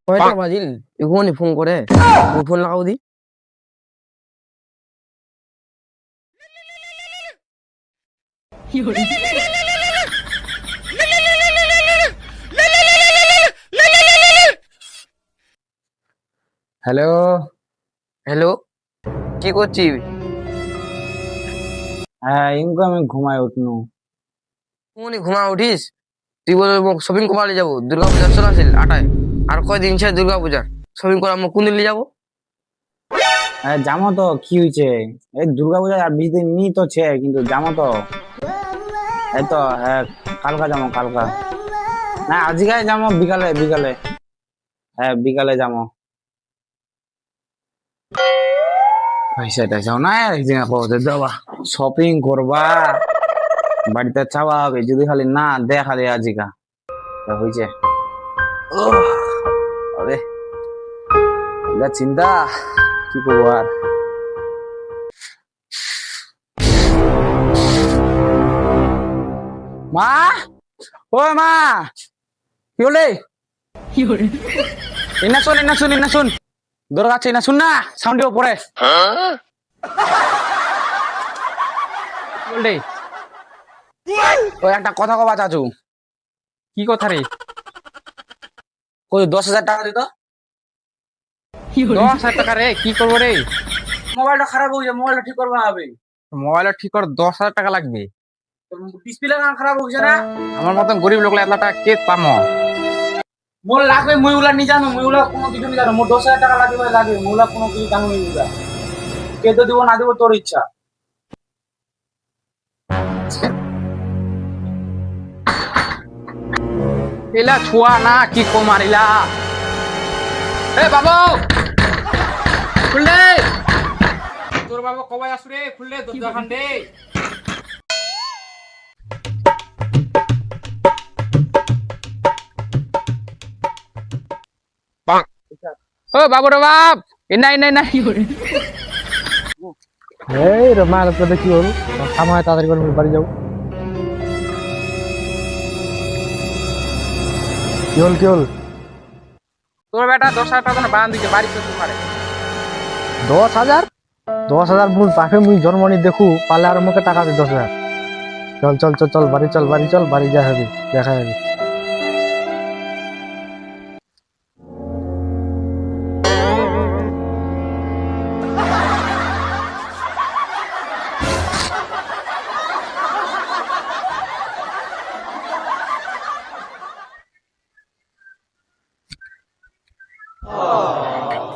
কয়টা বাজিল এখনই ফোন করে ফোন লাগাও দি। হ্যালো। হ্যালো, কি করছি? হ্যাঁ, ইনকো আমি ঘুমায় উঠনু। এখনই ঘুমা উঠিস? তুই বল শপিং করতে যাবো, দুর্গা পূজা চলে আসিল 8টায়, আর কয়দিন ছে দুর্গা পূজার শপিং করে আমরা কোন দিন যাবো? হ্যাঁ যাবো তো, কি হয়েছে? এই দুর্গাপূজা আর 20 দিন নি তো ছে, কিন্তু যাবো তো। এই তো হ্যাঁ, কালকা যাবো কালকা। না আজকে যাবো, বিকালে বিকালে। হ্যাঁ বিকালে যাবো। পয়সা টাইসাও না দেবা, শপিং করবা বাড়িতে চাওয়া হবে, যদি খালি না দে খালি আজিকা হয়েছে। আরে এটা চিন্তা, কি করবো আর। মা, ও মা, কি হলে? এনা শুন এনা শুন এনা শুন, দরকার আছে, এনা শুন না, সাউন্ড দিব পরে। কি হলে? ওই একটা কথা কবা চাচু। কি কথা রে? কই 10,000 টাকা দিত। 10,000 টাকা রে? কি করবো রে? মোবাইলটা খারাপ হয়েছে, মোবাইলটা ঠিক করবা হবে। মোবাইল ঠিক করে 10,000 টাকা লাগবে? ডিসপ্লে খারাপ হয়েছে না। আমার মতন গরিব লোক এত টাকা কে পামো? মোর লাগবে, মুইগুলা নি জানো, মুইগুলা কোনো কিছু নি জানো। মোর 10,000 টাকা লাগবে লাগে, মুইগুলা কোনো কিছু জানো নি। মুইগুলা কে তো দিব না দিব তোর ইচ্ছা। এলা ছুয়া না কি কো মারিলা? এ বাবু, খুললে তোর বাবু কবে আসবে? খুললে দরজা খান দে। ও বাবু রে বাপ, এনা এনা এনা। এই রে মার তো কি হল, সময় তাড়াতাড়ি করে বাড়ি যাও। কি হল কি হল? তোর বেটা 10,000 টাকা বান দিতে বাড়ি চলতে পারে। 10,000? 10,000 মুই পাখে মুই জন্ম নি দেখু পালে আর মুখে টাকা দে 10,000। চল চল চল চল বাড়ি চল, বাড়ি চল, বাড়ি যা হবে দেখা যাবে।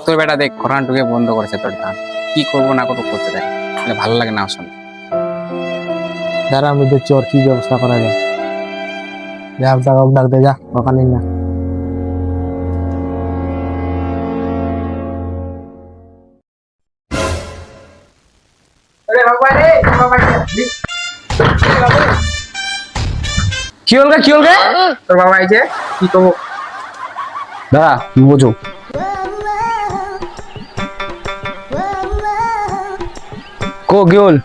তোর বেটা দেখ কোরআন টুকে বন্ধ করেছে তোর গান। কি করবো না করবো করতে থাকে, ভালো লাগে না আসলে। দাঁড়া আমি দেখছি ওর কি ব্যবস্থা করা যায়। যা ডাক দে, যা ওখানে না। আরে বাবা রে, বাবা কি হল গে, কি হল গে? তোর বাবা আইছে, কি করবো? দাঁড়া বুঝো। কো কি হল?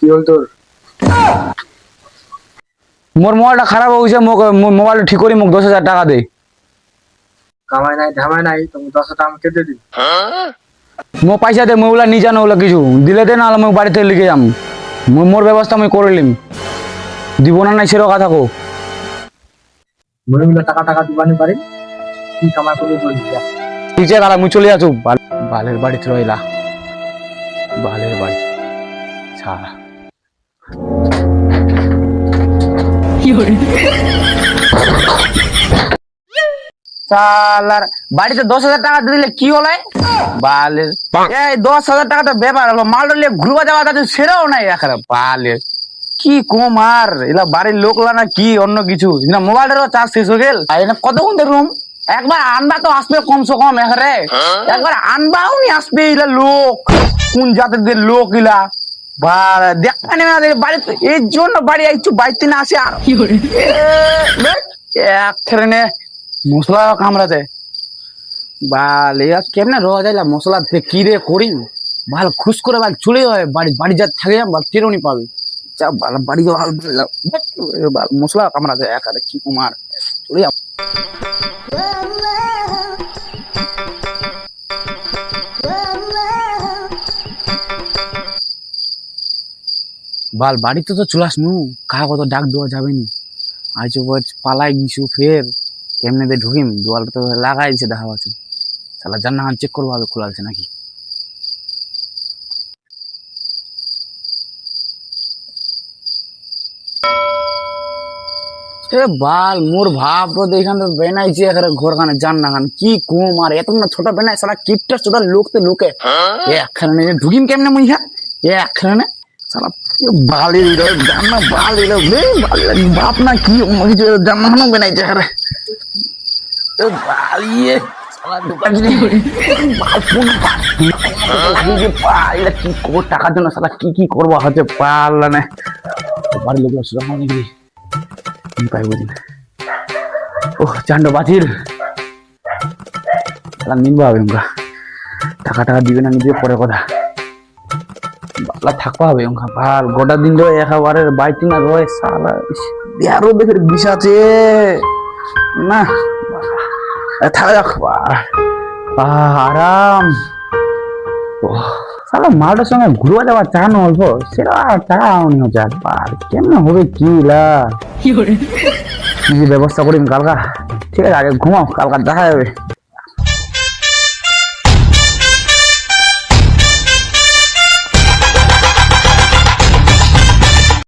কি হল তোর? মোর মোবাইলটা খারাপ হয়েছে, মোবাইল ঠিক করি, মোক 10,000 টাকা দে। কামাই নাই ধামাই নাই, তুমি 10,000 টাকা আমাকে দে দিন। মো পয়সা দে, মোগুলা নি জানো ওগুলা কিছু দিলে দে, না হলে মই বাড়িতে লিখে যাম। মোর ব্যবস্থা মই করলিম, দিব না নাই সেরো কথা কো। মহিলা টাকা টাকা দিবানি পারি, কি কামাই করবি বলি। ঠিক আছে দাঁড়া, মুই চলে আসু। বালের বাড়িতে রইলা, বালের বাড়ি ছাড়া। শালার বাড়িতে 10,000 টাকা দিলে কি হলে? বালের এই 10,000 টাকা তো ব্যাপার হলো, মালটা নিয়ে ঘুরবা যাওয়া যাচ্ছে সেরাও নাই এখানে। বালের কি কম আর, এলা বাড়ির লোকলা না কি অন্য কিছু না, মোবাইলেরও চার্জ শেষ হয়ে গেল। আর এটা কতক্ষণ দেখুন, একবার আনবা তো আসবে কমসে কম এখানে, একবার আনবাও নি আসবে। এলা লোক কোন জাতের লোক এলা, বা দেখা নেই না বাড়িতে, এই জন্য বাড়ি আইছু, বাড়িতে না আসে আর এক ট্রেনে মশলা কামড়াতে। বালে কেমনে রোয়া যাইলা মশলা কি রে করি, ভাল খুশ করে চলে হয় বাড়ি, বাড়ি যা থাকে টেরোনি পাবে। চাপ বাড়ি মশলা কামড়া যায় একারে কি কুমার চলে যাও। বাল বাড়িতে তো চলাস নু কাহা কত ডাক দেওয়া যাবে নি আজ পালাই গিয়েছু ফের কেমনে দে ঢুকিম দুয়ারটা তো লাগাই দিছে দেখা পাচ্ছ শালা জান্না চেক করবো হবে খোলা আছে নাকি। এ বাল মোর ভাব তো দেখান তো বেনাইছে এখানে ঘর খানে জান না খান কি কুম আর এত না ছোট বেনাই সারা কিপটা ছোট লোকতে লোকে একখানে ঢুকিম কেমনে মুই হ্যাঁ একখানে সারা বালি জান না বালি বাপ না কি জান না বেনাইছে এখানে বালিয়ে কি করবো টাকার জন্য সারা কি কি করবো হচ্ছে পারলা না বাড়ির লোক সেরকম নাকি পাইব না ও চান্ড বাতিল নিবো হবে আমরা টাকা টাকা দিবে না নিবে পরে কথা বালা থাকবা হবে ভাল গোটা দিন ধরে একেবারে বাইতে না রয়ে সালা আরো দেখে বিষ আছে না থাকা যাক আরাম সালা মালটার সঙ্গে ঘুরবা যাওয়া চান অল্প সেটা টাকা হচ্ছে আর কেমন হবে কি লা কি ব্যবস্থা করিম কালকা ঠিক আছে আগে ঘুমাও কালকা দেখা যাবে।